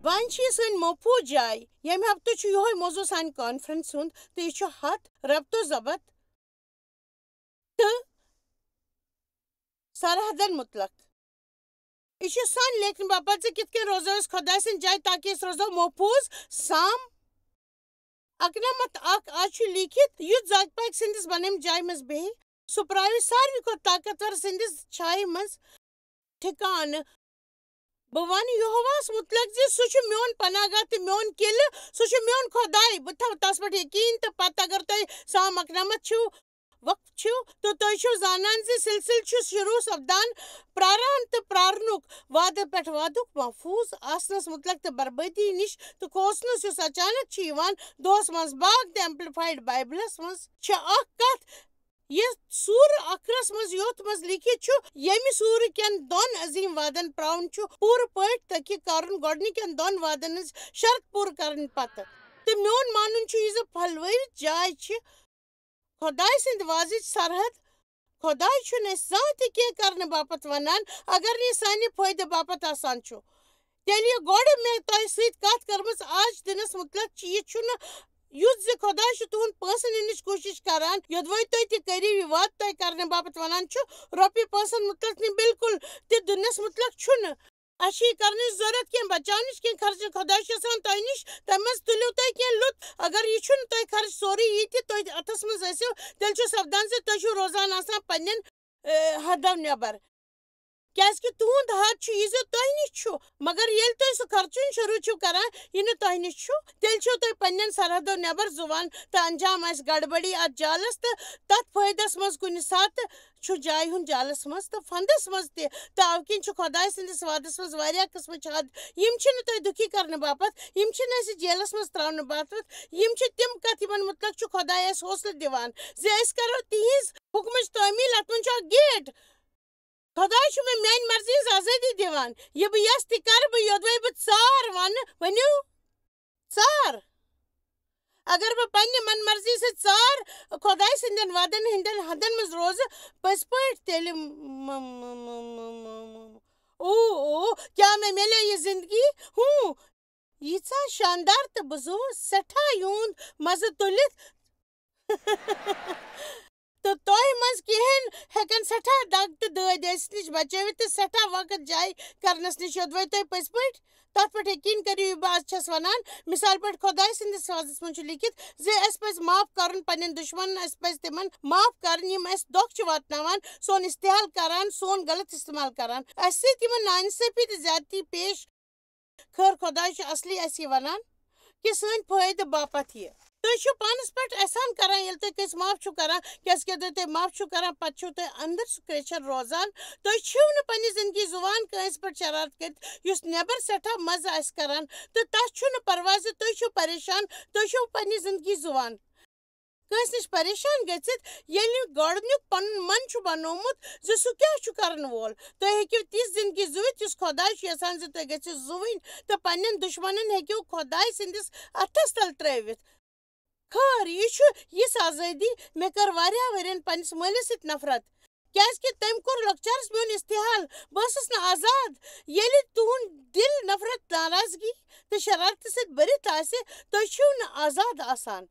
وۄنۍ چھِ یہِ سٲنۍ مفہوٗظ جاے ییٚمہِ ہفتہٕ چھُ یِہوے موضوٗع سانہِ کانفرنس ہُنٛد تہٕ یہِ چھُ حد ربط و ضبط تہٕ سرحدن مُتلق یہِ چھُ سانہِ لیکھنہٕ باپتھ زِ کِتھ کٔنۍ روزو أسۍ خۄداے سٕنٛدِ جایہِ تاکہِ أسۍ روزو محفوٗظ سام اکنمت اکھ آز چھُ لیٖکھِتھ یُتھ زاگہِ پاگہِ سٕنٛدِس بنٲومہِ جایہِ منٛز بیٚہہِ سُہ پرٛاوِ ساروی کھۄتہٕ طاقتور سٕنٛدِس چھایہِ منٛز ٹھِکانہٕ بہٕ وَنہٕ یہوہَس مُتلق زِ سُہ چھُ میون پناہ گاہ تہٕ میون قِلہٕ سُہ چھُ میون خۄداے بہٕ تھاوٕ تس پٮ۪ٹھ یقیٖن تہٕ پتہٕ اگر تۄہہِ سام اکنمت چھُو وقف چھُو تہٕ تُہۍ چھِو زانان زِ سلسلہٕ چھُ شروٗع سپدان پراران تہٕ پرارنُک وعدٕ پٮ۪ٹھ وعدُک محفوٗظ آسنس مُتلق تہٕ بربٲدی نِش تہٕ کھوژنس یُس اچانک چھُ یِوان دۄہس منٛز باغ تہٕ ایمپلِفایڈ بایبلس منٛز چھِ اکھ کتھ یتھ سوٗرٕ اکھرس منٛز یوٚت منٛز لیٖکھِتھ چھُ ییٚمہِ سوٗرٕ کٮ۪ن دۄن عظیٖم وعدن پرٛاوُن چھُ پوٗرٕ پٲٹھۍ تٔکہِ کرُن گۄڈنِکٮ۪ن دۄن وعدن ہٕنٛز شرط پوٗرٕ کرنہٕ پتہٕ تہٕ میون مانُن چھُ یہِ زِ پھلوٲوِتھ جاے چھِ خۄداے سٕنٛدِ وعزٕچ سرحد خۄداے چھُنہٕ اَسہِ زانٛہہ تہِ کینٛہہ کرنہٕ باپتھ ونان اگر نہٕ یہِ سانہِ فٲیدٕ باپتھ آسان چھُ تیٚلہِ یہِ گۄڈٕ مےٚ تۄہہِ سۭتۍ کتھ کٔرمٕژ آج دِنس مُتلق چھِ یہِ چھُنہٕ یُتھ زِ خۄداے چھُ تُہُنٛد پونٛسہٕ نِنٕچ کوٗشش کران یوٚدوے تُہۍ تہِ کٔرِو یہِ وعدٕ تۄہہِ کرنہٕ باپتھ ونان چھُ رۄپیہِ پونٛسن مُتلق نہٕ بالکل تہِ دِنس مُتلق چھُنہٕ اَسہِ چھِ یہِ کرنٕچ ضروٗرت کینٛہہ بچاونٕچ کینٛہہ خرچہٕ خۄداے چھُ یژھان تۄہہِ نِش تمہِ منٛز تُلِو تُہۍ کینٛہہ لُط اگر یہِ چھُنہٕ تۄہہِ خرچ سورُے یہِ تہِ تُہۍ اتھس منٛز ٲسِو تیٚلہِ چھُ سپدان زِ تُہۍ چھِو روزان آسان پننٮ۪ن حدو نٮ۪بر کیازکہِ تُہُنٛد حد چھُ یہِ زِ تۄہہِ نِش چھُ مگر ییٚلہِ تُہۍ سُہ خرچُن شروٗع چھِو کران یہِ نہٕ تۄہہِ نِش چھُ تیٚلہِ چھِو تُہۍ پننٮ۪ن سرحدو نٮ۪بر زُوان تہٕ انجام آسہِ گڑبڑی اتھ جالس تہٕ تتھ فٲیدس منٛز کُنہِ ساتہٕ چھُ جایہِ ہُنٛد جالس منٛز تہٕ فندس منٛز تہِ تہٕ اَوٕ کِنۍ چھُ خۄداے سٕنٛدِس وعدس منٛز واریاہ قٕسمٕچ حد یِم چھِنہٕ تۄہہِ دُکھی کرنہٕ باپتھ یِم چھِنہٕ اَسہِ جیلس منٛز تراونہٕ باپتھ یِم چھِ تِم کتھٕ یِمن مُتلق چھُ خۄداے اَسہِ حوصلہٕ دِوان زِ أسۍ کرو تِہنٛز حُکمٕچ تعمیٖل اتھ منٛز چھُ اکھ گیٹ خۄداے چھُ مےٚ میانہِ مرضی ہٕنٛز آزٲدی دِوان یہِ بہٕ یژھٕ تہِ کرٕ بہٕ یوٚدوے بہٕ ژار ونہٕ ؤنِو ژار اگر بہٕ پننہِ من مرضی سۭتۍ ژار خۄداے سٕنٛدٮ۪ن وعدن ہٕنٛدٮ۪ن حدن منٛز روزٕ پٔزۍ پٲٹھۍ تیٚلہِ کیٛاہ مےٚ مِلیو یہِ زندگی ییٖژاہ شاندار تہٕ بہٕ زُوُس سٮ۪ٹھاہ یِہُنٛد مزٕ تُلِتھ تہٕ تۄہہِ منٛز کینٛہن ہٮ۪کن سٮ۪ٹھاہ دگ تہٕ دٲدۍ ٲسِس نِش بچٲوِتھ تہٕ سٮ۪ٹھاہ وقت جایہِ کرنس نِش یوٚدوے تۄہہِ پٔزۍ پٲٹھۍ تتھ پٮ۪ٹھ یقیٖن کٔرِو یہِ بہٕ آز چھس ونان مثال پٲٹھۍ خۄداے سٕنٛدِس وعدس منٛز چھُ لیٖکھِتھ زِ اَسہِ پزِ معاف کرُن پننٮ۪ن دُشمنن اَسہِ پزِ تِمن معاف کرٕنۍ یِم اَسہِ دۄکھ چھِ واتناوان سون استحال کران سون غلط استعمال کران اَسہِ سۭتۍ یِمن نااِنصٲفی تہٕ زیادتی پیش خٲر خۄداے چھُ اصلی اَسہِ یہِ ونان کہِ سٲنۍ فٲیدٕ باپتھ یہِ تُہۍ چھِو پانس پٮ۪ٹھ احسان کران ییٚلہِ تُہۍ کٲنٛسہِ معاف چھِو کران کیازکہِ ییٚلہِ تُہۍ معاف چھِو کران پتہٕ چھِو تُہۍ انٛدر سُہ کرٛیچھر روزان تُہۍ چھِو نہٕ پننہِ زندگی زُوان کٲنٛسہِ پٮ۪ٹھ شرارت کٔرِتھ یُس نٮ۪بر سٮ۪ٹھاہ مزٕ آسہِ کران تہٕ تتھ چھُنہٕ پرواے زِ تُہۍ چھِو پریشان تُہۍ چھِو پننہِ زندگی زُوان کٲنٛسہِ نِش پریشان گٔژھِتھ ییٚلہِ گۄڈنیُک پنُن من چھُ بنومُت زِ سُہ کیٛاہ چھُ کرن وول تُہۍ ہیٚکِو تِژھ زندگی زُوِتھ یُس خۄداے چھُ یژھان زِ تُہۍ گٔژھِو زُوٕنۍ تہٕ پننٮ۪ن دُشمنن ہیٚکِو خۄداے سٕنٛدِس اتھس تل ترٲوِتھ خٲر یہِ چھُ یِژھ آزٲدی مےٚ کٔر واریاہ ؤرین پننِس مٲلِس سۭتۍ نفرت کیازکہِ تٔمۍ کوٚر لۄکچارس میون استحال بہٕ ٲسٕس نہٕ آزاد ییٚلہِ تُہُنٛد دِل نفرت ناراضگی تہٕ شرارتہٕ سۭتۍ بٔرِتھ آسہِ تُہۍ چھِو نہٕ آزاد آسان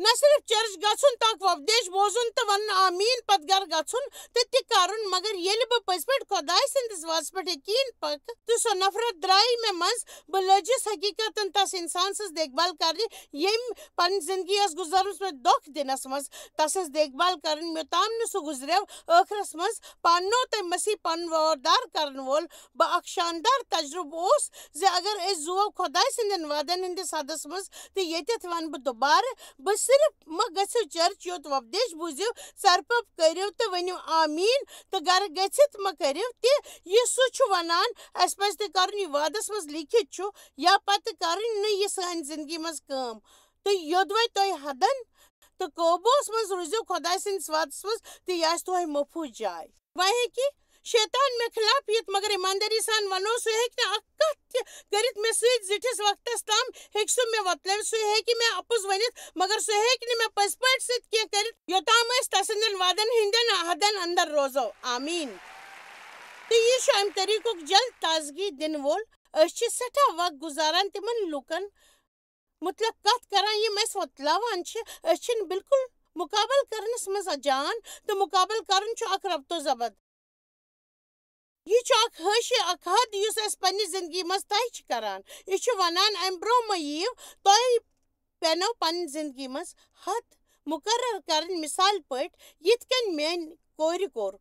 نہ صرف چرچ گژھُن تاکھ وۄپدیش بوزُن تہٕ ونُن آمیٖن پتہٕ گرٕ گژھُن تہٕ تہِ کرُن مگر ییٚلہِ بہٕ پٔزۍ پٲٹھۍ خۄداے سٕنٛدِس وعدس پٮ۪ٹھ یقیٖن پکہٕ تہٕ سۄ نفرت درٛایہِ مےٚ منٛز بہٕ لٔجِس حقیٖقتن تس انسان سٕنٛز دیکھ بال کرنہِ ییٚمۍ پنٕنۍ زندگی ٲس گُزٲرمٕژ مےٚ دۄکھ دِنس منٛز تسٕنٛز دیکھ بال کرٕنۍ یوٚتام نہٕ سُہ گُزریو ٲخرس منٛز پانو تٔمۍ مسیح پنُن وفادار کرن وول بہٕ اکھ شاندار تجرُبہٕ اوس زِ اگر أسۍ زُوو خۄداے سٕنٛدٮ۪ن وعدن ہٕنٛدِس حدس منٛز تہٕ ییٚتٮ۪تھ ونہٕ بہٕ دُبارٕ بہٕ صرف مہ گٔژھِو چرچ یوت وۄپدیش بوٗزِو سرپب کٔرِو تہٕ ؤنِو آمیٖن تہٕ گرٕ گٔژھِتھ مہ کٔرِو تہِ یہِ سُہ چھُ ونان اَسہِ پزِ تہِ کرُن یہِ وعدس منٛز لیٖکھِتھ چھُ یا پتہٕ کرٕنۍ نہٕ یہِ سانہِ زندگی منٛز کٲم تہٕ یوٚدوے تۄہہِ حدن تہٕ قوبوٗوس منٛز روٗزِو خۄداے سٕنٛدِس وعدس منٛز تہٕ یہِ آسہِ تۄہہِ مفوٗظ جاے وۄنۍ ہیٚکہِ شیطان مےٚ خلاف یِتھ مگر ایٖماندٲری سان ونو سُہ ہیٚکہِ نہٕ اکھ کتھ تہِ کٔرِتھ مےٚ سۭتۍ زِٹھِس وقتس تام ہیٚکہِ سُہ مےٚ وۄتلٲوِتھ سُہ ہیٚکہِ مےٚ اپُز ؤنِتھ مگر سُہ ہیٚکہِ نہٕ مےٚ پٔزۍ پٲٹھۍ سۭتۍ کینٛہہ کٔرِتھ یوٚتام أسۍ تسٕنٛدٮ۪ن وعدن ہٕنٛدٮ۪ن حدن انٛدر روزو آمیٖن تہٕ یہِ چھُ امہِ طریٖقُک جلد تازگی دِنہٕ وول أسۍ سٮ۪ٹھاہ وقت گُزاران تِمن لُکن مُتعلق کتھ کران یِم اَسہِ وۄتلاوان چھِ أسۍ چھِنہٕ بالکل مُقابل کرنس منٛز جان تہٕ مُقابل کرُن چھُ اکھ ربطو ضبط یہ چھُ اکھ حٲشی اکھ حد یُس أسۍ پننہِ زندگی منٛز طے چھِ کران یہِ چھُ ونان امہِ برٛونٛہہ مہ یِیِو تۄہہِ پٮ۪نو پننہِ زندگی منٛز حد مُقرر کرٕنۍ مثال پٲٹھۍ یِتھ کٔنۍ میٲنۍ کورِ کوٚر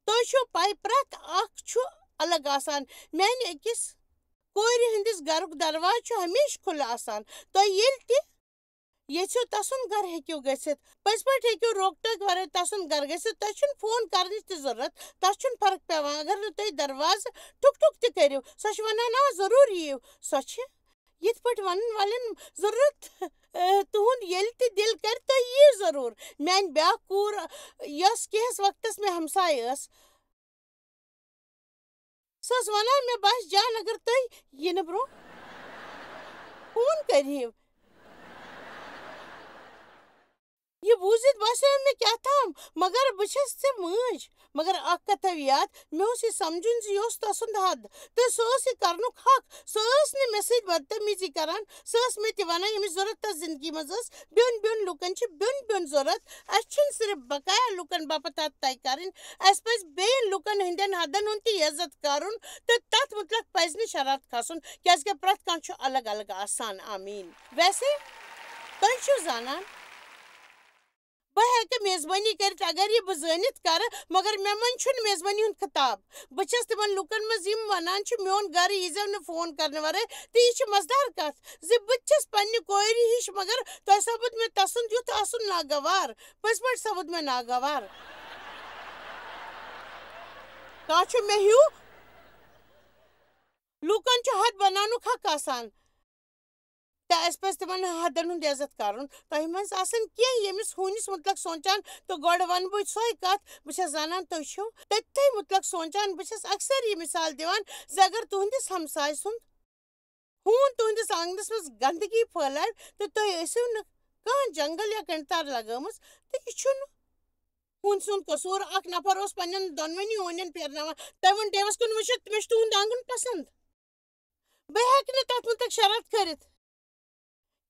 تۄہہِ چھو پاے پرٛٮ۪تھ اکھ چھُ الگ آسان میانہِ أکِس کورِ ہٕنٛدِس گرُک دروازٕ چھُ ہمیشہٕ کھُلہٕ آسان تۄہہِ ییٚلہِ تہِ یژھِو تسُنٛد گرٕ ہیٚکِو گٔژھِتھ پٔزۍ پٲٹھۍ ہیٚکِو روک ٹوک ورٲے تسُنٛد گرٕ گٔژھِتھ تۄہہِ چھُنہٕ فون کرنٕچ تہِ ضروٗرت تتھ چھُنہٕ فرق پیٚوان اگر نہٕ تُہۍ دروازٕ ٹُک ٹُک تہِ کٔرِو سۄ چھِ ونان آ ضروٗر یِیِو سۄ چھِ یِتھ پٲٹھۍ ونن والٮ۪ن ضروٗرت تُہُنٛد ییٚلہِ تہِ دِل کرِ تُہۍ یِیِو ضروٗر میانہِ بیٛاکھ کوٗر یۄس کینٛہس وقتس مےٚ ہمساے ٲس سۄ ٲس ونان مےٚ باسہِ جان اگر تُہۍ یِنہٕ برٛونٛہہ فون کٔرِہِو یہ بوٗزِتھ باسیو مےٚ کیٛاہ تام مگر بہٕ چھس ژےٚ مٲج مگر اکھ کتھ تھٲیِو یاد مےٚ اوس یہِ سمجُن زِ یہِ اوس تسُنٛد حد تہٕ سۄ ٲس یہِ کرنُک حق سۄ ٲس نہٕ مےٚ سۭتۍ بدتمیٖزی کران سۄ ٲس مےٚ تہِ ونان ییٚمِچ ضروٗرت تتھ زندگی منٛز ٲس بیوٚن بیوٚن لُکن چھِ بیوٚن بیوٚن ضروٗرت اسہِ چھِنہٕ صرف بقایا لُکن باپتھ حد طے کرٕنۍ اسہِ پزِ بیٚین لُکن ہٕنٛدٮ۪ن حدن ہُنٛد تہِ عزت کرُن تہٕ تتھ مُتعلق پزِ نہٕ شرارت کھسُن کیٛازِ کہِ پرٛٮ۪تھ کانٛہہ چھُ الگ الگ آسان آمیٖن ویسے تۄہہِ چھِو زانان بہٕ ہیٚکہٕ میزبٲنی کٔرِتھ اگر یہِ بہٕ زٲنِتھ کرٕ مگر مےٚ منٛز چھُنہٕ میزبٲنی ہُنٛد خطاب بہٕ چھس تِمن لُکن منٛز یِم ونان چھِ میون گرٕ ییٖزیو نہٕ فون کرنہٕ ورٲے تہٕ یہِ چھِ مزٕدار کتھ زِ بہٕ تہِ چھس پننہِ کورِ ہِش مگر تۄہہِ سپُد مےٚ تسُنٛد یُتھ آسُن ناگوار پٔزۍ پٲٹھۍ سپُد مےٚ ناگوار کانٛہہ چھُ مےٚ ہیوٗ لوٗکن چھُ حد بناونُک حق آسان تہٕ اسہِ پزِ تِمن حدن ہُنٛد عزت کرُن تۄہہِ منٛز آسن کینٛہہ ییٚمِس ہوٗنِس مُتعلق سونٛچان تہٕ گۄڈٕ ونہٕ بہٕ سۄے کتھ بہٕ چھس زانان تُہۍ چھِو تٔتھی مُتعلق سونٛچان بہٕ چھس اکثر یہِ مثال دِوان زِ اگر تُہنٛدِس ہمساے سُنٛد ہوٗن تُہنٛدِس آنٛگنس منٛز گنٛدگی پھٔہلایہِ تہٕ تُہۍ ٲسِو نہٕ کانٛہہ جنگل یا کنڈِ تار لگٲمٕژ تہٕ یہِ چھُنہٕ ہوٗنۍ سُنٛد قصوٗر اکھ نفر اوس پننٮ۪ن دۄنوٕنی ہونٮ۪ن پھیرناوان تۄہہِ ووٚن ڈیوس کُن وٕچھِتھ مےٚ چھُ تُہُنٛد آنگُن پسنٛد بہٕ ہیٚکہٕ نہٕ تتھ مُتعلق شرارت کٔرِتھ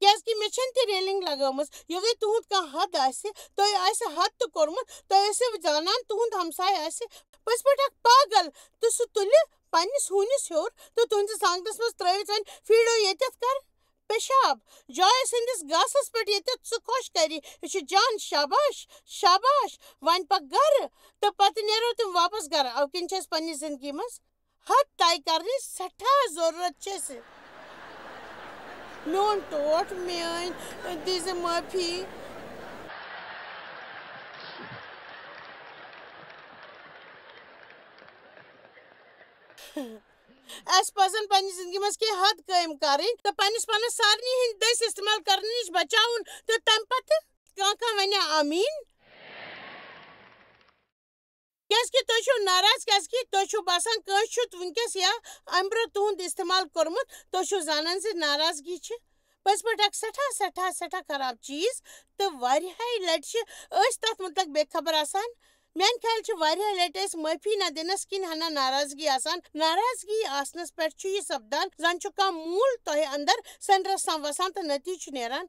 کیٛازِ مےٚ چھنہٕ تہِ ریلنگ لگٲمٕژ یوٚتام تُہُنٛد کانٛہہ حد آسہِ تۄہہِ آسہِ حد تہِ کوٚرمُت تۄہہِ ٲسِو زانان تُہُنٛد ہمساے آسہِ پٔزۍ پٲٹھۍ اکھ پاگل تہٕ سُہ تُلہِ پننِس ہوٗنِس ہیوٚر تہٕ تُہنٛدِس آنٛگنس منٛز ترٲوِتھ وۄنۍ فیٖڈو ییٚتٮ۪تھ کر پیشاب جایس ہٕنٛدِس گاسس پٮ۪ٹھ ییٚتٮ۪تھ سُہ خۄش کرِ یہِ چھُ جان شاباش شاباش وۄنۍ پکھ گرٕ تہٕ پتہٕ نیرو تِم واپس گرٕ اَوٕ کِنۍ چھِ أسۍ پننہِ زندگی منٛز حد طے کرنٕچ سٮ۪ٹھاہ ضروٗرت چھِ اَسہِ میون ٹوٹھ میٲنۍ دِیٖزِ معٲفی اسہِ پزن پننہِ زندگی منٛز کینٛہہ حد قٲیِم کرٕنۍ تہٕ پننِس پانس سارنٕے ہٕنٛدۍ دٔسۍ استعمال کرنہٕ نِش بچاوُن تہٕ تمہِ پتہٕ کانٛہہ ونیٛا آمیٖن کیٛازِ کہِ تُہۍ چھِو ناراض کیٛازِ کہِ تۄہہِ چھُو باسان کٲنٛسہِ چھُ وُنکیٚس یا امہِ برٛونٛہہ تُہُنٛد استعمال کوٚرمُت تُہۍ چھِو زانان زِ ناراضگی چھِ پٔزۍ پٲٹھۍ اکھ سٮ۪ٹھاہ سٮ۪ٹھاہ سٮ۪ٹھاہ خراب چیٖز تہٕ واریاہہِ لٹہِ چھِ أسۍ تتھ مُتعلق بے خبر آسان میانہِ خیال چھِ واریاہ لٹہِ أسۍ معٲفی نہ دِنس کِنۍ ہنا ناراضگی آسان ناراضگی آسنس پٮ۪ٹھ چھُ یہِ سپدان زن چھُ کانٛہہ موٗل تۄہہِ انٛدر سٮ۪نٛدرس تام وسان تہٕ نٔتیٖجہٕ چھُ نیران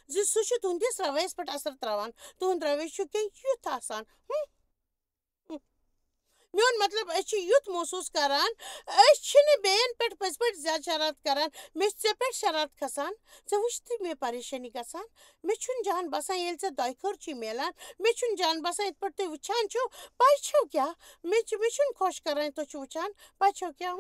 زِ سُہ چھُ تُہنٛدِس رویس پٮ۪ٹھ اثر تراوان تُہنٛد رویہِ چھُ کینٛہہ یُتھ آسان میون مطلب أسۍ چھِ یُتھ محسوٗس کران أسۍ چھِنہٕ بیٚین پٮ۪ٹھ پٔزۍ پٲٹھۍ زیادٕ شرارت کران مےٚ چھِ ژےٚ پٮ۪ٹھ شرارت کھسان ژےٚ وٕچھتھٕے مےٚ پریشٲنی گژھان مےٚ چھُنہٕ جان باسان ییٚلہِ ژےٚ دۄیہِ خٲر چھُے میلان مےٚ چھُنہٕ جان باسان یِتھ پٲٹھۍ تُہۍ وٕچھان چھِو پاے چھو کیٛاہ مےٚ چھُنہٕ خۄش کران تُہۍ چھِو وٕچھان پاے چھو کیٛاہ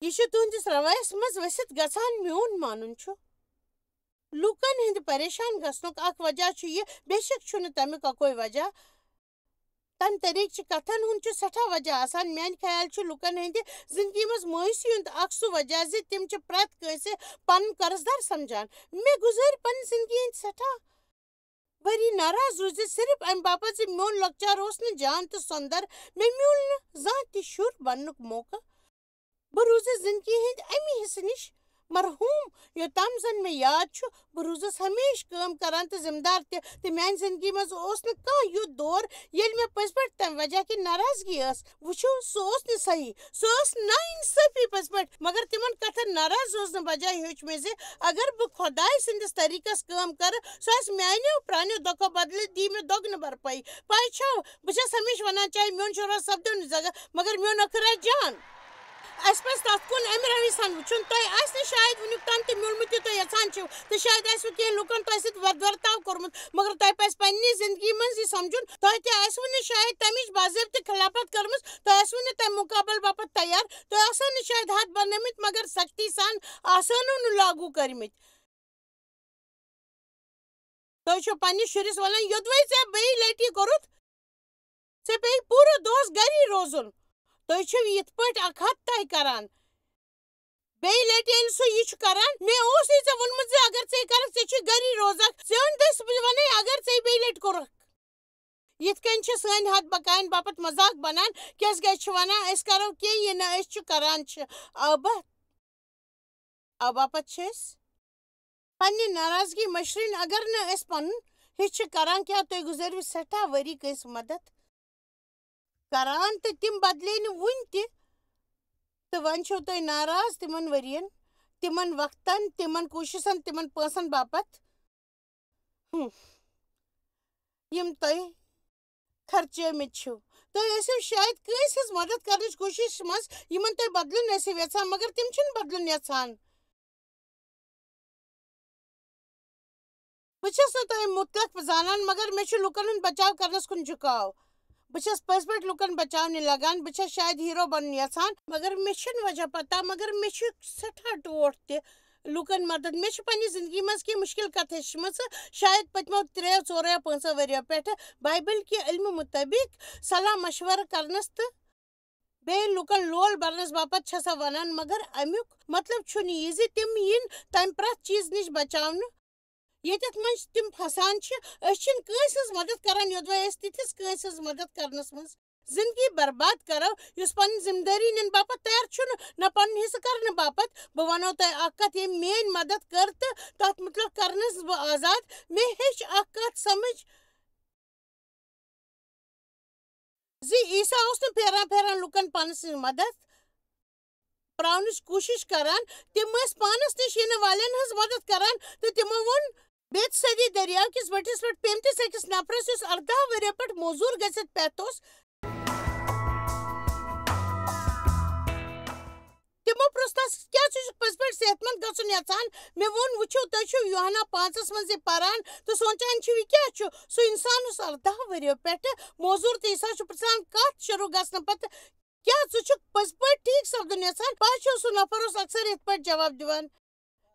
یہِ چھُ تُہنٛدِس رویس منٛز ؤسِتھ گژھان میون مانُن چھُ لوٗکن ہٕنٛدِ پریشان گژھنُک اکھ وجہ چھُ یہِ بے شک چھُنہٕ تمیُک اکوے وجہ تمہِ طریٖقہٕ چہِ کتھن ہُنٛد چھُ سٮ۪ٹھاہ وجہ آسان میانہِ خیال چھُ لُکن ہٕنٛدِ زندگی منٛز مایوٗسی ہُنٛد اکھ سُہ وجہ زِ تِم چھِ پرٛٮ۪تھ کٲنٛسہِ پنُن قرض دار سمجھان مےٚ گُزٲرۍ پننہِ زندگی ہٕنٛدۍ سٮ۪ٹھاہ ؤری ناراض روٗزِتھ صرف امہِ باپتھ زِ میون لۄکچار اوس نہٕ جان تہٕ سۄندر مےٚ میوٗل نہٕ زانٛہہ تہِ شُر بننُک موقعہٕ بہٕ روٗزٕس زندگی ہٕنٛدۍ امہِ حصہٕ نِش مرحوم یوتام زن میں یاد چھُ بہٕ روٗزٕس ہمیشہِ کٲم کران تہٕ ذمہٕ دار تہِ تہٕ میانہِ زندگی منٛز اوس نہٕ کانٛہہ یُتھ دور ییٚلہِ مےٚ پٔزۍ پٲٹھۍ تمہِ وجہ کہِ ناراضگی ٲس وٕچھِو سُہ اوس نہٕ صحیح سُہ ٲس نا اِنصٲفی پٔزۍ پٲٹھۍ مگر تِمن کتھن ناراض روزنہٕ بجاے ہیوٚچھ مےٚ زِ اگر بہٕ خۄداے سٕنٛدِس طٔریٖقس کٲم کرٕ سُہ آسہِ میانیو پرٛانیو دۄکھو بدلہٕ دی مےٚ دۄگنہٕ بھرپٲیی پاے چھو بہٕ چھس ہمیشہِ ونان چاہے میون شُراہ سپدیو نہٕ زگہ مگر میون ٲخٕر آسہِ جان اَسہِ پَزِ تَتھ کُن اَمہِ روی سان وٕچھُن تۄہہِ آسہِ نہٕ شاید وٕنیُک تام تہِ میوٗلمُت یہِ تُہۍ یژھان چھِو تہٕ شاید آسِوٕ کینٛہہ لُکن تۄہہِ سۭتۍ ورتاو کوٚرمُت مگر تۄہہِ پَزِ پننہِ زندگی منٛز یہِ سمجُن تۄہہِ تہِ آسِوٕ نہٕ شاید تمِچ باضٲبطہٕ خلافت کٔرمٕژ تۄہہِ آسِوٕ نہٕ تمہِ مُقابل باپتھ تیار تۄہہِ آسو نہٕ شاید حد بنٲومٕتۍ مگر سختی سان آسٲنو نہٕ لاگوٗ کٔرمٕتۍ تۄہہِ چھو پننِس شُرِس ونان یوٚدوے ژےٚ بیٚیہِ لٹہِ کوٚرُتھ ژےٚ پیٚیہِ پوٗرٕ دۄہس گری روزُن تُہۍ چھِو یِتھ پٲٹھۍ اکھ حد طے کران بیٚیہِ لٹہِ ییٚلہِ سُہ یہِ چھُ کران مےٚ اوسُے ژےٚ ووٚنمُت زِ اگر ژٕ یہِ کرکھ ژےٚ چھُے گری روزکھ ژےٚ دٔسۍ بہٕ ونے اگر ژےٚ بیٚیہِ لٹہِ کوٚرُکھ یِتھ کٔنۍ چھِ سٲنۍ حد بقاین باپتھ مذاق بنان کیازِ کہِ أسۍ چھِ ونان أسۍ کرو کینٛہہ یہِ نہٕ أسۍ چھِ کران چھِ باپتھ چھِ أسۍ پننہِ ناراضگی مٔشرٕنۍ اگر نہٕ أسۍ پنُن ہِش چھِ کران کیٛاہ تُہۍ گُزٲرِو سٮ۪ٹھاہ ؤری کٲنٛسہِ مدد کران تہٕ تِم بدلے نہٕ وُنہِ تہِ تہٕ وۄنۍ چھِو تُہۍ ناراض تِمن ؤرین تِمن وقتن تِمن کوٗشِشن تِمن پونٛسن باپتھ یِم تۄہہِ خرچٲمٕتۍ چھِو تُہۍ ٲسِو شاید کٲنٛسہِ ہٕنٛز مدد کرنٕچ کوٗشِش منٛز یِمن تُہۍ بدلُن ٲسِو یژھان مگر تِم چھِنہٕ بدلُن یژھان بہٕ چھَس نہٕ تۄہہِ مُطلق زانان مگر مےٚ چھُ لُکن ہُنٛد بچاو کرنس کُن جُکاو بہٕ چھَس پٔزۍ پٲٹھۍ لُکن بچاونہِ لگان بہٕ چھَس شاید ہیٖرو بنُن یژھان مگر مےٚ چھَنہٕ وجہ پتہ مگر مےٚ چھُ سٮ۪ٹھاہ ٹوٹھ تہِ لُکن مدد مےٚ چھِ پننہِ زندگی منٛز کینٛہہ مُشکل کتھ ہیٚچھمٕژ شاید پٔتمیو 3 4 یا 5 ؤرۍیو پٮ۪ٹھٕ بایبل کہِ علمہٕ مُطٲبق صلح مشورٕ کرنس تہٕ بیٚیہِ لُکن لول برنس باپتھ چھسا ونان مگر امیُک مطلب چھُنہٕ یہِ زِ تِم یِن تمہِ پرٛٮ۪تھ چیٖز نِش بچاونہٕ ییٚتٮ۪تھ منٛز تِم پھسان چھِ أسۍ چھِنہٕ کٲنٛسہِ ہٕنٛز مدد کران یوٚدوے أسۍ تِتھِس کٲنٛسہِ ہٕنٛز مدد کرنس منٛز زندگی برباد کرو یُس پنٕنۍ ذمہٕ دٲری نِنہٕ باپتھ تیار چھُنہٕ نہ پنُن حصہٕ کرنہٕ باپتھ بہٕ ونو تۄہہِ اکھ کتھ ییٚمۍ میٲنۍ مدد کٔر تہٕ تتھ مُتعلق کرنس بہٕ آزاد مےٚ ہیٚچھ اکھ کتھ سمجھ زِ عیٖسا اوس نہٕ پھیران پھیران لُکن پانس سٕنٛز مدد پراونٕچ کوٗشش کران تِم ٲسۍ پانس نِش یِنہٕ والٮ۪ن ہٕنٛز مدد کران تہٕ تِمو ووٚن بیت صدی دٔریاو کِس بٔٹھِس پٮ۪ٹھ پیٚمتِس أکِس نفرس یُس 18 ؤرۍیو پٮ۪ٹھ موزوٗر گٔژھِتھ پٮ۪تھ اوس تِمو پرٛژھ تس کیٛاہ ژٕ چھُکھ پٔزۍ پٲٹھۍ صحت مند گژھُن یژھان مےٚ ووٚن وٕچھِو تُہۍ چھِو یوحنا 5 منٛز یہِ پران تہٕ سونٛچان چھِو یہِ کیٛاہ چھُ سُہ انسان اوس 18 ؤرۍیو پٮ۪ٹھٕ موزوٗر تہٕ عیٖسا چھُ پرٛژھان کتھ شروٗع گژھنہٕ پتہٕ کیٛاہ ژٕ چھُکھ پٔزۍ پٲٹھۍ ٹھیٖک سپدُن یژھان پاے چھو سُہ نفر اوس اکثر یِتھ پٲٹھۍ جواب دِوان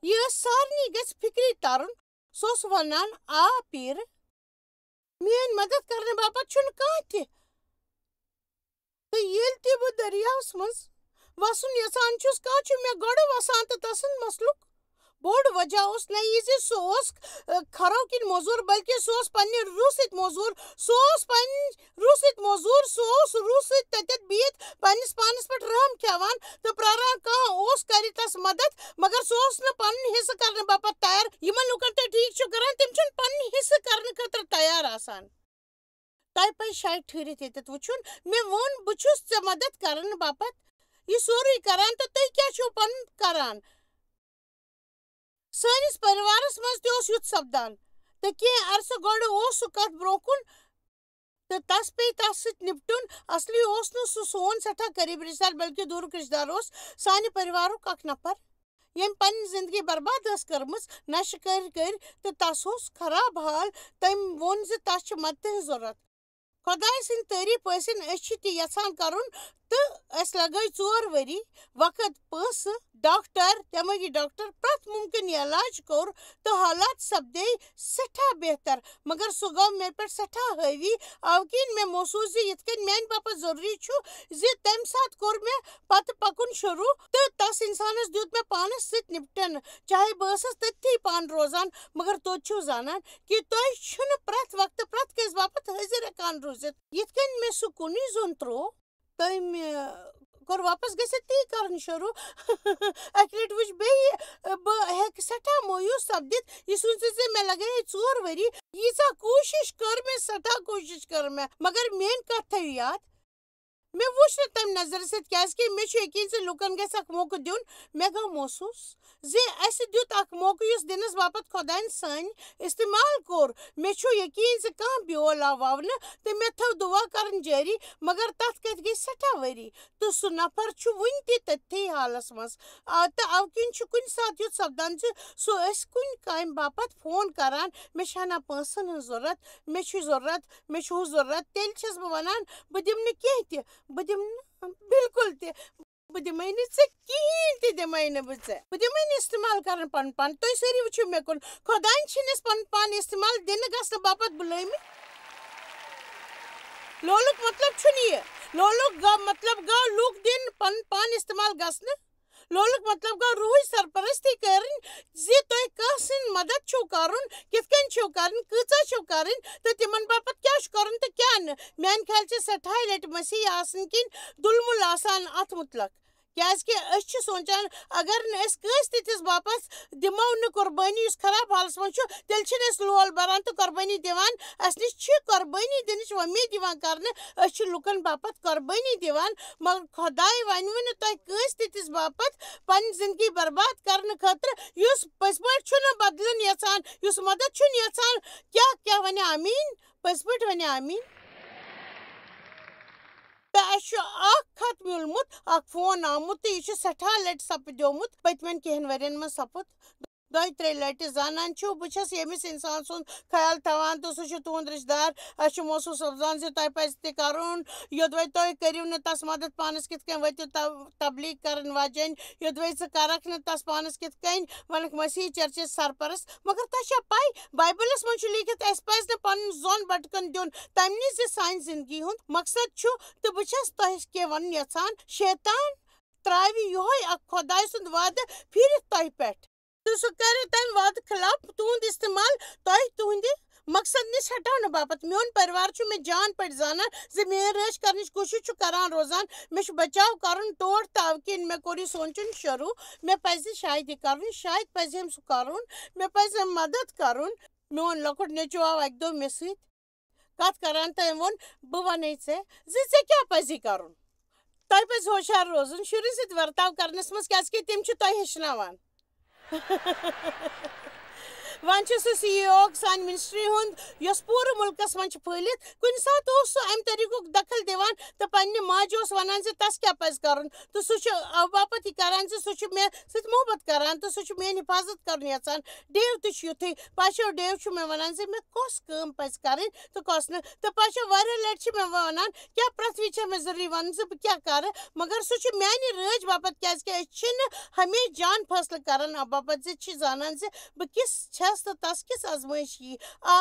یہِ ٲس سارنٕے گژھِ فِکری ترُن سُہ اوس ونان پیٖرٕ میٲنۍ مدد کرنہٕ باپتھ چھُنہٕ کانٛہہ تہِ تہٕ ییٚلہِ تہِ بہٕ دٔریاوس منٛز وسُن یژھان چھُس کانٛہہ چھُ مےٚ گۄڈٕ وسان تہٕ تسُنٛد مسلُک بوٚڑ وجہ اوس نہٕ یہِ زِ سُہ اوس کھرو کِنۍ موزوٗر بلکہِ سُہ اوس پننہِ روح سۭتۍ موزوٗر سُہ اوس روح سۭتۍ تتٮ۪تھ بِہِتھ پننِس پانس پٮ۪ٹھ رحم کھٮ۪وان تہٕ پیاران کانٛہہ اوس کرِ تس مدد مگر سُہ اوس نہٕ پنُن حصہٕ کرنہٕ باپتھ تیار یِمن لُکن تُہۍ ٹھیٖک چھِو کران تِم چھِنہٕ پنُن حصہٕ کرنہٕ خٲطرٕ تیار آسان تۄہہِ پزِ شاید ٹھٕہرِتھ ییٚتٮ۪تھ وٕچھُن مےٚ ووٚن بہٕ چھُس ژےٚ مدد کرنہٕ باپتھ یہِ سورُے کران تہٕ تُہۍ کیٛاہ چھِو پنُن کران سٲنِس پریوارس منٛز تہِ اوس یُتھ سپدان تہٕ کینٛہہ عرصہٕ گۄڈٕ اوس سُہ کتھ برٛونٛہہ کُن تہٕ تس پیٚیہِ تس سۭتۍ نِپٹُن اصلی اوس نہٕ سُہ سون سٮ۪ٹھاہ قریٖب رِشتہٕ دار بلکہِ دوٗرُک رِشتہٕ دار اوس سانہِ پریوارُک اکھ نفر ییٚمۍ پنٕنۍ زندگی برباد ٲس کٔرمٕژ نشہٕ کٔرۍ تہٕ تس اوس خراب حال تٔمۍ ووٚن زِ تس چھِ مدتہٕ ہٕنٛز ضروٗرت خۄداے سٕنٛدۍ تعریٖف ٲسِن أسۍ چھِ تہِ یژھان کرُن تہٕ اَسہِ لگٲے 4 ؤری وقت پونٛسہٕ ڈاکٹر دٮ۪مٲغی ڈاکٹر پرٛٮ۪تھ مُمکِن علاج کوٚر تہٕ حالات سپدے سٮ۪ٹھاہ بہتر مگر سُہ گوٚو مےٚ پٮ۪ٹھ سٮ۪ٹھاہ حٲوی اَوٕ کِنۍ مےٚ محسوٗس زِ یِتھ کٔنۍ میانہِ باپتھ ضروٗری چھُ زِ تمہِ ساتہٕ کوٚر مےٚ پتہٕ پکُن شروٗع تہٕ تس انسانس دیُت مےٚ پانس سۭتۍ نِپٹنہٕ چاہے بہٕ ٲسٕس تٔتھی پانہٕ روزان مگر توتہِ چھِو زانان کہِ تُہۍ چھُنہٕ پرٛٮ۪تھ وقتہٕ پرٛٮ۪تھ کٲنٛسہِ باپتھ حٲضِر ہٮ۪کان روٗزِتھ یِتھ کٔنۍ مےٚ سُہ کُنُے زوٚن تروو تٔمۍ کور واپس گژھِتھ تی کرُن شروٗع اَکہِ لٹہِ وٕچھ بیٚیہِ بہٕ ہٮ۪کہٕ سٮ۪ٹھاہ مایوٗس سپدِتھ یہِ سوٗنٛچِتھ زِ مےٚ لگٲے 4 ؤری ییٖژاہ کوٗشِش کٔر مےٚ سٮ۪ٹھاہ کوٗشِش کٔر مےٚ مگر میٲنۍ کتھ تھٲیِو یاد مےٚ وٕچھ نہٕ تمہِ نظرِ سۭتۍ کیٛازِکہِ مےٚ چھُ یقیٖن زِ لُکن گژھِ اکھ موقعہٕ دیُن مےٚ گوٚو محسوٗس زِ اَسہِ دیُت اکھ موقعہٕ یُس دِنس باپتھ خۄدایَن سانہِ استعمال کوٚر مےٚ چھُ یقیٖن زِ کانٛہہ بیول آو وونہٕ تہٕ مےٚ تھٲو دُعا کرٕنۍ جٲری مگر تتھ کتھِ گٔیہِ سٮ۪ٹھاہ ؤری تہٕ سُہ نفر چھُ وُنہِ تہِ تٔتھی حالس منٛز تہٕ اَوٕ کِنۍ چھُ کُنہِ ساتہٕ یُتھ سپدان زِ سُہ ٲسۍ کُنہِ کامہِ باپتھ فون کران مےٚ چھِ ہنا پونٛسن ہٕنٛز ضوٚرتھ مےٚ چھُ ضوٚرتھ مےٚ چھُ ہُہ ضوٚرتھ تیٚلہِ چھَس بہٕ ونان بہٕ دِمہٕ نہٕ کینٛہہ تہِ بہٕ دِمہٕ نہٕ بِلکُل تہِ بہٕ دِمے نہٕ ژےٚ کِہیٖنۍ تہِ دِمے نہٕ بہٕ ژےٚ بہٕ دِمے نہٕ استعمال کرن پنُن پان تُہۍ سٲری وٕچھِو مےٚ کُن خۄدایَن چھِنہٕ أسۍ پنُن پان استعمال دِنہٕ گژھنہٕ باپتھ بُلٲمٕتۍ لولُک مطلب چھُنہٕ یہِ لولُک مطلب گوٚو لُکھ دِنۍ پنُن پان استعمال گژھنہٕ لولُک مطلب گوٚو روحٕچ سرپرستی کرٕنۍ زِ تۄہہِ کانٛہہ سٕنٛدۍ مدد چھُو کرُن کِتھ کٔنۍ چھُو کرٕنۍ کۭژاہ چھُو کرٕنۍ تہٕ تِمن باپتھ کیٛاہ چھُ کرُن تہٕ کیٛاہ نہٕ میانہِ خیال چھِ سٮ۪ٹھاہ لٹہِ مسیح آسنہٕ کِنۍ دُلمُل آسان اتھ مُتلق کیٛازِکہِ أسۍ چھِ سونٛچان اگر نہٕ أسۍ کٲنٛسہِ تِتھِس باپتھ دِمو نہٕ قۄربٲنی یُس خراب حالس منٛز چھُ تیٚلہِ چھِنہٕ أسۍ لول بران تہٕ قۄربٲنی دِوان اسہِ نِش چھِ قۄربٲنی دِنٕچ وۄمید یِوان کرنہٕ أسۍ چھِ لُکن باپتھ قۄربٲنی دِوان مگر خۄداے ونوٕ نہٕ تۄہہِ کٲنٛسہِ تِتھِس باپتھ پنٕنۍ زندگی برباد کرنہٕ خٲطرٕ یُس پٔزۍ پٲٹھۍ چھُنہٕ بدلُن یژھان یُس مدد چھُنہٕ یژھان کیٛاہ ونہِ آمیٖن پٔزۍ پٲٹھۍ ونہِ آمیٖن تہٕ اَسہِ چھُ اکھ خط میوٗلمُت اکھ فون آمُت تہٕ یہِ چھُ سٮ۪ٹھاہ لٹہِ سپدیومُت پٔتمٮ۪ن کینٛہن ؤرین منٛز سپُد 2-3 لٹہِ زانان چھِو بہٕ چھَس ییٚمِس اِنسان سُنٛد خیال تھاوان تہٕ سُہ چھُ تُہُنٛد رِشتہٕ دار اَسہِ چھُ محسوٗس سپدان زِ تۄہہِ پزِ تہِ کرُن یوٚدوے تُہۍ کٔرِو نہٕ تس مدد پانس کِتھ کٔنۍ ؤتِو تبلیٖغ کرن واجٮ۪نۍ یوٚدوے ژٕ کرکھ نہٕ تس پانس کِتھ کٔنۍ ونکھ مسیح چرچٕچ سرپرست مگر تۄہہِ چھا پاے بایبلس منٛز چھُ لیٖکھِتھ اَسہِ پزِ نہٕ پنُن زوٚن بٹکن دیُن تمہِ نِش زِ سانہِ زندگی ہُنٛد مقصد چھُ تہٕ بہٕ چھَس تۄہہِ کینٛہہ ونُن یژھان شیطان تراوِ یِہوے اکھ خۄداے سُنٛد وعدٕ پھِرِتھ تۄہہِ پٮ۪ٹھ تہٕ سُہ کرِ تمہِ وعدٕ خلاف تُہُنٛد استعمال تۄہہِ تُہنٛدِ مقصد نِش ہٹاونہٕ باپتھ میون پریوار چھُ مےٚ جان پٲٹھۍ زانان زِ میٲنۍ رٲچھ کرنٕچ کوٗشش چھُ کران روزان مےٚ چھُ بچاو کرُن ٹوٹھ تہٕ اَوٕ کِنۍ مےٚ کوٚر یہِ سونٛچُن شروٗع مےٚ پزِ شاید یہِ کرُن شاید پزِ أمۍ سُہ کرُن مےٚ پزِ أمۍ مدد کرُن میون لۄکُٹ نیٚچوٗ آو اکہِ دۄہ مےٚ سۭتۍ کتھ کران تہٕ أمۍ ووٚن بہٕ ونے ژےٚ زِ ژےٚ کیٛاہ پزی کرُن تۄہہِ پزِ ہوشیار روزُن شُرٮ۪ن سۭتۍ ورتاو کرنس منٛز کیٛازِکہِ تِم چھِ تۄہہِ ہیٚچھناوان وۄنۍ چھُ سُہ CEO سانہِ منسٹری ہُنٛد یۄس پوٗرٕ مُلکس منٛز چھِ پھٔہلِتھ کُنہِ ساتہٕ اوس سُہ امہِ طٔریٖقُک دخل دِوان تہٕ پننہِ ماجہِ اوس ونان زِ تس کیٛاہ پزِ کرُن تہٕ سُہ چھُ اَوٕ باپتھ یہِ کران زِ سُہ چھُ مےٚ سۭتۍ محبت کران تہٕ سُہ چھُ میٲنۍ حفاظت کرُن یژھان ڈیو تہِ چھُ یُتھُے پاشو ڈیو چھُ مےٚ ونان زِ مےٚ کۄس کٲم پزِ کرٕنۍ تہٕ کۄس نہٕ تہٕ پاشو واریاہ لٹہِ چھِ مےٚ ونان کیٛاہ پرٛٮ۪تھ وِزِ چھےٚ مےٚ ضروٗری ونُن زِ بہٕ کیٛاہ کرٕ مگر سُہ چھُ میانہِ رٲچھ باپتھ کیٛازِکہِ أسۍ چھِنہٕ ہمیشہٕ جان فٲصلہٕ کران اَمہِ باپتھ زِ چھِ زانان زِ بہٕ کِژھ چھَس تہٕ تس کِژھ آزمٲیش یی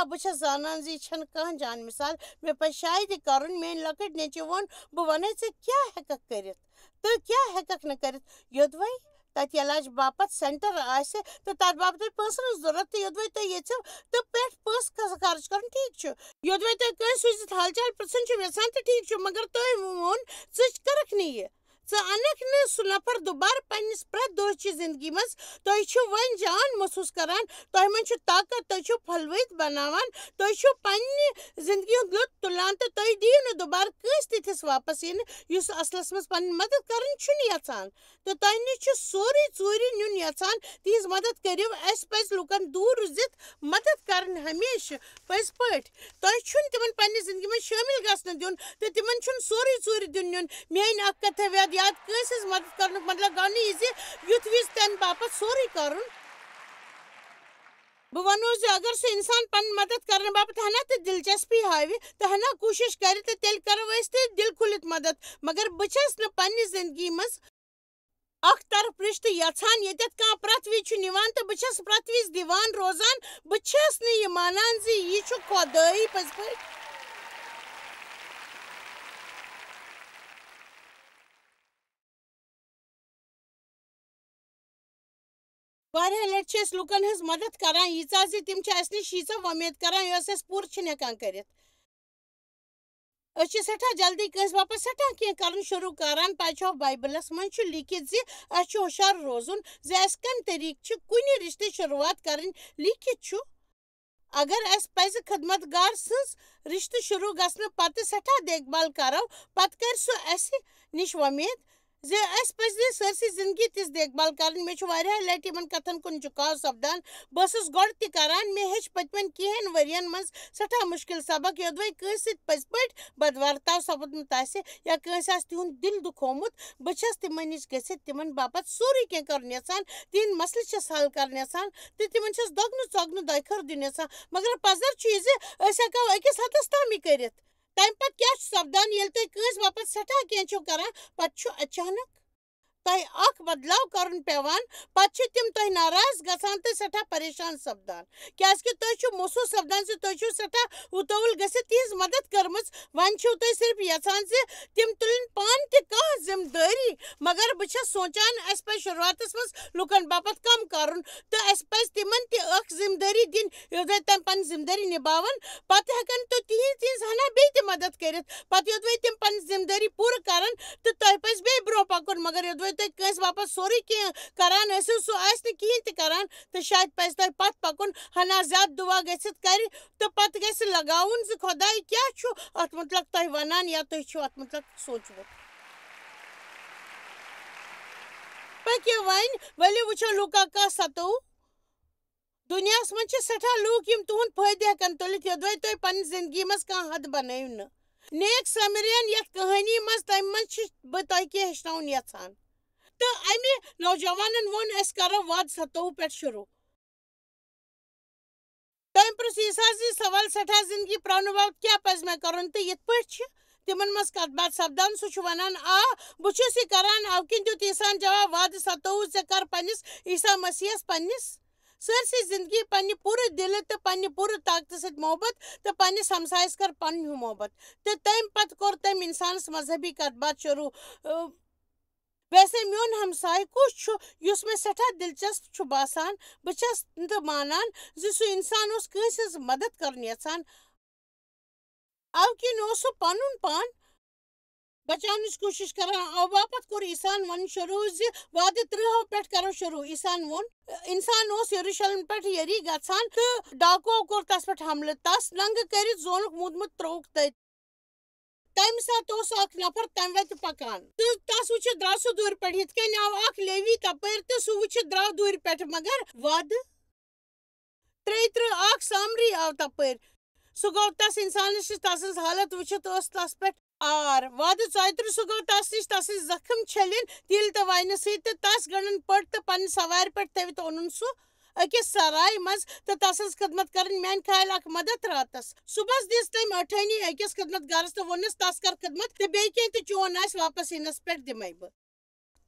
بہٕ چھَس زانان زِ یہِ چھنہٕ کانٛہہ جان مِثال مےٚ پزِ شاید یہِ کرُن میٲنۍ لۄکٕٹۍ نیٚچوۍ ووٚن بہٕ ونے ژےٚ کیٛاہ ہٮ۪ککھ کٔرِتھ تہٕ کیٛاہ ہٮ۪ککھ نہٕ کٔرِتھ یوٚدوے تتہِ علاج باپتھ سینٹر آسہِ تہٕ تتھ باپتھ پونٛسن ہٕنٛز ضوٚرتھ تہٕ یوٚدوے تُہۍ یژھِو تہٕ پٮ۪ٹھ پونٛسہٕ خرٕچ کرُن ٹھیٖک چھُ یوٚدوے تُہۍ کٲنٛسہِ سوٗزِتھ حال چال پرژھُن چھِو یژھان تہٕ ٹھیٖک چھُ مگر تۄہہِ ووٚن ژٕ کرکھ نہٕ یہِ ژٕ اَنکھ نہٕ سُہ نفر دُبارٕ پننِس پرٛٮ۪تھ دۄہچہِ زندگی منٛز تُہۍ چھِو وۄنۍ جان محسوٗس کران تۄہہِ منٛز چھُ طاقت تُہۍ چھِو پھۄلوٲدۍ بناوان تُہۍ چھِو پننہِ زندگی ہُنٛد لُطف تُلان تہٕ تُہۍ دِیِو نہٕ دُبارٕ کٲنٛسہِ تِتھِس واپس یِنہٕ یُس اصلس منٛز پنٕنۍ مدد کرٕنۍ چھُنہٕ یژھان تہٕ تۄہہِ نِش چھُ سورُے ژوٗرِ نیُن یژھان تِہنٛز مدد کٔرِو اَسہِ پزِ لُکن دوٗر روٗزِتھ مدد کرٕنۍ ہمیشہٕ پٔزۍ پٲٹھۍ تۄہہِ چھُنہٕ تِمن پننہِ زندگی منٛز شٲمِل گژھنہٕ دیُن تہٕ تِمن چھُنہٕ سورُے ژوٗرِ دیُن نیُن میٲنۍ اکھ کتھ تھٲیِو یاد کٲنٛسہِ ہٕنٛز مدد کرنُک مطلب گوٚو نہٕ یہِ زِ یُتھ وِزِ تمہِ باپتھ سورُے کرُن بہٕ ونو زِ اگر سُہ انسان پنٕنۍ مدد کرنہٕ باپتھ ہنا تہِ دلچسپی ہاوِ تہٕ ہنا کوٗشش کرِ تہٕ تیٚلہِ کرو أسۍ تہِ دِل کھُلِتھ مدد مگر بہٕ چھَس نہٕ پننہِ زندگی منٛز اکھ طرف رِشتہٕ یژھان ییٚتٮ۪تھ کانٛہہ پرٛٮ۪تھ وِزِ چھُ نِوان تہٕ بہٕ چھَس پرٛٮ۪تھ وِزِ دِوان روزان بہٕ چھَس نہٕ یہِ مانان زِ یہِ چھُ خۄدٲیی پٔزۍ پٲٹھۍ واریاہ لٹہِ چھِ أسۍ لُکن ہٕنٛز مدد کران ییٖژاہ زِ تِم چھِ اَسہِ نِش ییٖژاہ وۄمید کران یۄس أسۍ پوٗرٕ چھِنہٕ ہٮ۪کان کٔرِتھ أسۍ سٮ۪ٹھاہ جلدی کٲنٛسہِ باپتھ سٮ۪ٹھاہ کینٛہہ کَرُن شروٗع کران پَتہٕ چھُ بایبلَس منٛز چھُ لیٖکھِتھ زِ اَسہِ چھُ ہُشار روزُن زِ اَسہِ کَمہِ طریٖقہٕ چھِ کُنہِ رِشتٕچ شروٗعات کَرٕنۍ لیٖکھِتھ چھُ اگر اَسہِ پَزِ خدمت گار سٕنٛز رِشتہٕ شروٗع گژھنہٕ پتہٕ سٮ۪ٹھاہ دیکھ بال کَرو پتہٕ کَرِ سُہ اَسہِ نِش وۄمید زِ اَسہِ پَزِ سٲرسٕے زندگی تِژھ دیکھ بال کَرٕنۍ مےٚ چھُ واریاہ لَٹہِ یِمن کَتھن کُن جُکاو سپدان بہٕ ٲسٕس گۄڈٕ تہِ کران مےٚ ہیٚچھ پٔتمٮ۪ن کینٛہَن ؤرۍین منٛز سٮ۪ٹھاہ مُشکِل سبق یوٚدوَے کٲنٛسہِ سۭتۍ پٔزۍ پٲٹھۍ بدورتاو سپُدمُت آسہِ یا کٲنٛسہِ آسہِ تِہُنٛد دِل دُکھومُت بہٕ چھَس تِمن نِش گٔژھِتھ تِمن باپتھ سورُے کینٛہہ کَرُن یژھان تِہنٛدۍ مسلہٕ چھَس حل کَرُن یژھان تہٕ تِمن چھَس دۄگنہٕ ژۄگنہٕ دۄیہِ خٲر دیُن یژھان مگر پزر چھُ یہِ زِ أسۍ ہٮ۪کو أکِس حدس تام یہِ کٔرِتھ تَمہِ پتہٕ کیٛاہ چھُ سپدان ییٚلہِ تُہۍ کٲنٛسہِ باپتھ سٮ۪ٹھاہ کینٛہہ چھِو کران پتہٕ چھُ اچانک تۄہہِ اکھ بدلاو کرُن پیٚوان پتہٕ چھِ تِم تۄہہِ ناراض گژھان تہٕ سٮ۪ٹھاہ پریشان سپدان کیازِ کہِ تُہۍ چھِو محسوٗس سپدان زِ تُہۍ چھِو سٮ۪ٹھاہ اُتوُل گٔژھِتھ تِہنٛز مدد کٔرمٕژ وۄنۍ چھِو تُہۍ صرف یژھان زِ تِم تُلٕنۍ پانہٕ تہِ کانٛہہ ذمہٕ دٲری مگر بہٕ چھَس سونٛچان اَسہِ پَزِ شروٗعاتس منٛز لُکن باپتھ کم کرُن تہٕ اَسہِ پَزِ تِمن تہِ اکھ ذمہٕ دٲری دِنۍ یوٚدوَے تِم پنٕنۍ ذمہٕ دٲری نِباوَن پتہٕ ہٮ۪کن تُہۍ تِہنٛز ہنا بیٚیہِ تہِ مدد کٔرِتھ پتہٕ یوٚدوَے تِم پنٕنۍ ذمہٕ دٲری پوٗرٕ کرن تہٕ تۄہہِ پَزِ بیٚیہِ برونٛہہ پکُن مگر یوٚدوَے تُہۍ کٲنٛسہِ باپتھ سورُے کینٛہہ کران ٲسِو سُہ آسہِ نہٕ کِہینۍ تہِ کران تہٕ شاید پَزِ تۄہہِ پتھ پکُن ہنا زیادٕ دُعا گٔژھِتھ کرِ تہٕ پتہٕ گژھِ لگاوُن زِ خۄداے کیٛاہ چھُ اَتھ مُتعلق تۄہہِ وَنان یا تُہۍ چھِو اَتھ مُتعلق سوٗنٛچمُت پٔکِو وۄنۍ ؤلِو وٕچھو لوٗکا کاہ 27 دُنیاہَس منٛز چھِ سٮ۪ٹھاہ لوٗکھ یِم تُہُنٛد فٲیدٕ ہٮ۪کن تُلِتھ یوٚدوَے تُہۍ پننہِ زندگی منٛز کانٛہہ حد بنٲیِو نہٕ نیک سامرین یتھ کہانی منٛز تَمہِ منٛز چھِ بہٕ تۄہہِ کینٛہہ ہیٚچھناوُن یژھان تہٕ اَمہِ نوجوانن ووٚن أسۍ کرو وادٕ 27 پٮ۪ٹھ شروٗع تٔمۍ پرُژھ عیٖسا زِ سوال سٮ۪ٹھاہ زندگی پرٛاونہٕ باپتھ کیٛاہ پَزِ مےٚ کَرُن تہٕ یِتھ پٲٹھۍ چھِ تِمن منٛز کتھ باتھ سپدان سُہ چھُ وَنان بہٕ چھُس یہِ کران اَوٕ کِنۍ دیُت عیٖساہن جواب وادٕ 27 ژےٚ کر پننِس عیٖسا مسیحس پننِس سٲرسٕے زندگی پننہِ پوٗرٕ دِلہٕ تہٕ پننہِ پوٗرٕ طاقتہٕ سۭتۍ محبت تہٕ پننِس ہمسایس کر پنُن ہیوٗ محبت تہٕ تَمہِ پتہٕ کوٚر تٔمۍ اِنسانس مذہبی کتھ باتھ شروٗع ویسے میون ہمساے کُس چھُ یُس مےٚ سٮ۪ٹھاہ دلچسپ چھُ باسان بہٕ چھَس نہٕ مانان زِ سُہ اِنسان اوس کٲنٛسہِ ہٕنٛز مدد کرُن یژھان اَوٕ کِنۍ اوس سُہ پنُن پان بچاونٕچ کوٗشِش کران اَوٕ باپتھ کوٚر عیٖساہن وَنُن شروٗع زِ وادٕ 30 پٮ۪ٹھ کرو شروٗع عیٖساہن ووٚن اِنسان اوس یروشلم پٮ۪ٹھ یری گژھان تہٕ ڈاکوو کوٚر تس پٮ۪ٹھ حملہٕ تس ننگہٕ کٔرِتھ زونُکھ موٗدمُت ترٛووُکھ تٔتۍ تَمہِ ساتہٕ اوس اکھ نفر تَمہِ وَتہِ پکان تہٕ تس وٕچھِتھ درٛاو سُہ دوٗرِ پٮ۪ٹھ یِتھ کٔنۍ آو اکھ لیوی تپٲرۍ تہٕ سُہ وٕچھِتھ درٛاو دوٗرِ پٮ۪ٹھ مگر وادٕ 33 اکھ سامری آو تپٲرۍ سُہ گوٚو تس اِنسانس نِش تسٕنٛز حالت وٕچھِتھ ٲس تس پٮ۪ٹھ آر وادٕ 34 سُہ گوٚو تس نِش تسٕنٛدۍ زخم چھٔلِنۍ تیٖلہِ تہٕ واینہٕ سۭتۍ تہٕ تس گنٛڈن پٔٹ تہٕ پننہِ سوارِ پٮ۪ٹھ تھٲوِتھ اوٚنُن سُہ أکِس سراے منٛز تہٕ تسٕنٛز خدمت کرٕنۍ میانہِ خیال اکھ مدد راتس صُبحس دِژ تٔمۍ أٹھٲنی أکِس خدمت گارس تہٕ ووٚننس تس کر خدمت تہٕ بیٚیہِ کینٛہہ تہِ چون آسہِ واپس یِنس پٮ۪ٹھ دِمے بہٕ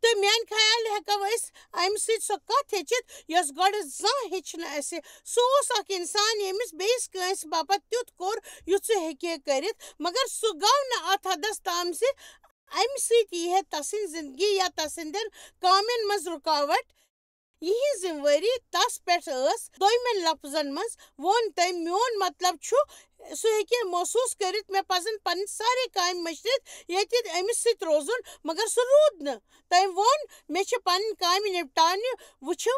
تہٕ میانہِ خیال ہٮ۪کو أسۍ امہِ سۭتۍ سۄ کتھ ہیٚچھِتھ یۄس گۄڈٕ زانٛہہ ہیٚچھ نہٕ اَسہِ سُہ اوس اکھ اِنسان ییٚمِس بیٚیِس کٲنٛسہِ باپتھ تیُتھ کوٚر یُتھ سُہ ہیٚکہِ ہے کٔرِتھ مگر سُہ گوٚو نہٕ اتھ حدس تام زِ امہِ سۭتۍ یی ہے تسٕنٛدۍ زندگی یا تسٕنٛدٮ۪ن کامٮ۪ن منٛز رُکاوٹ یِہنٛز ذمہٕ وٲری تس پٮ۪ٹھ ٲس دوٚیمٮ۪ن لفظن منٛز ووٚن تٔمۍ میون مطلب چھُ سُہ ہیٚکہِ ہے محسوٗس کٔرِتھ مےٚ پزن پنٕنۍ سارے کامہِ مٔشرِتھ ییٚتہِ أمِس سۭتۍ روزُن مگر سُہ روٗد نہٕ تٔمۍ ووٚن مےٚ چھِ پنٕنۍ کامہِ نِپٹاونہِ وٕچھِو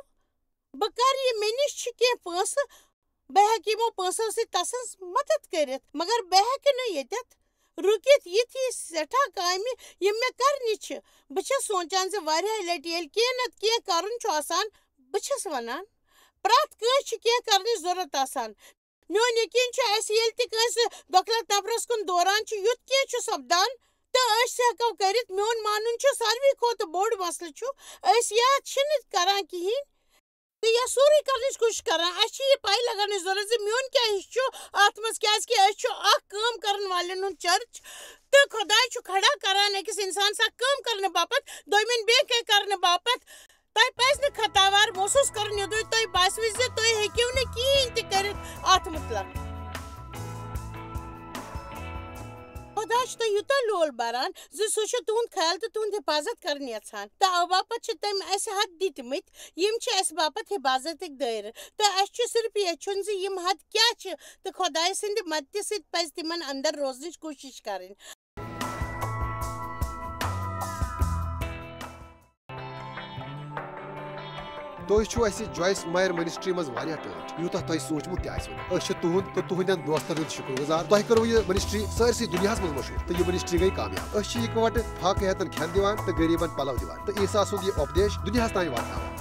بہٕ کرٕ یہِ مےٚ نِش چھِ کینٛہہ پونٛسہٕ بہٕ ہٮ۪کہٕ یِمو پونٛسو سۭتۍ تسٕنٛز مدد کٔرِتھ مگر بہٕ ہٮ۪کہٕ نہٕ ییٚتٮ۪تھ رُکِتھ یِتھۍ سٮ۪ٹھاہ کامہِ یِم مےٚ کرنہِ چھِ بہٕ چھَس سونٛچان زِ واریاہ لٹہِ ییٚلہِ کینٛہہ نتہٕ کینٛہہ کرُن چھُ آسان بہٕ چھَس ونان پرٛٮ۪تھ کٲنٛسہِ چھِ کینٛہہ کرنٕچ ضروٗرت آسان میون یقیٖن چھُ اَسہِ ییٚلہِ تہِ کٲنٛسہِ دۄکھلت نفرس کُن دوران چھُ یُتھ کینٛہہ چھُ سپدان تہٕ أسۍ ہٮ۪کو کٔرِتھ میون مانُن چھُ ساروٕے کھۄتہٕ بوٚڑ مسلہٕ چھُ أسۍ یا چھِنہٕ کران کِہیٖنۍ تہٕ یا سورُے کرنٕچ کوٗشِش کران اَسہِ چھِ یہِ پاے لگاونٕچ ضروٗرت زِ میون کیٛاہ حِصہٕ چھُ اتھ منٛز کیٛازِ کہِ أسۍ چھُ اکھ کٲم کرن والٮ۪ن ہُنٛد چرچ تہٕ خۄداے چھُ کھڑا کران أکِس اِنسانس اکھ کٲم کرنہٕ باپتھ دوٚیمٮ۪ن بیٚیہِ کینٛہہ کرنہٕ باپتھ تۄہہِ پزِ نہٕ خطاوار محسوٗس کرُن یوٚدوَے تۄہہِ باسوٕ زِ تُہۍ ہیٚکِو نہٕ کِہیٖنۍ تہِ کٔرِتھ اتھ مُتعلق خدا یوتاہ لول بران سہ تہد خیال تو تہد حفاظت کرن یژھان تو او باپت تم اس حد دتمت یم اس باپت حفاظت دائر تو اس صرف یچھن یم حد کیا تو خدائے سند مدد ست پز تمن اندر روزنچ کوشش کریں. تُہۍ چھِو اَسہِ جویس مایر منسٹری منٛز واریاہ ٹٲٹھۍ یوٗتاہ تۄہہِ سوٗنٛچمُت تہِ آسِوٕ نہٕ. أسۍ چھِ تُہُنٛد تہٕ تُہنٛدٮ۪ن دوستن ہٕنٛدۍ شُکر گُزار. تۄہہِ کٔروٕ یہِ منسٹری سٲرسٕے دُنیاہس منٛز مشہوٗر تہٕ یہِ منسٹری گٔیہِ کامیاب. أسۍ چھِ اِکوٹہٕ فاقہٕ ہٮ۪تن کھٮ۪ن دِوان تہٕ غریٖبن پلو دِوان تہٕ عیٖسا سُنٛد یہِ اُپدیش دُنیاہس تانۍ واتناوان.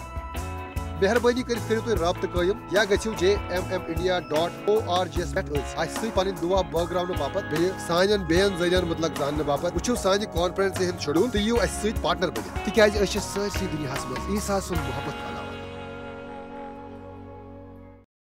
مہربٲنی کٔرِتھ کٔرِو تُہۍ رٲبطہٕ قٲیِم یا گٔژھِو jmmindia.org یس پٮ۪ٹھ اَسہِ سۭتۍ پنٕنۍ دُعا بٲگراونہٕ باپتھ بیٚیہِ سانٮ۪ن بیٚین ذٔریعن مُتعلق زاننہٕ باپتھ وٕچھِو سانہِ کانفرنسہِ ہُنٛد شیڈوٗل تہٕ یِیِو اَسہِ سۭتۍ پارٹنر بٔنِتھ تِکیازِ أسۍ چھِ سٲرسٕے دُنیاہس منٛز عیٖسا سُنٛد محبت پھٔہلاوان.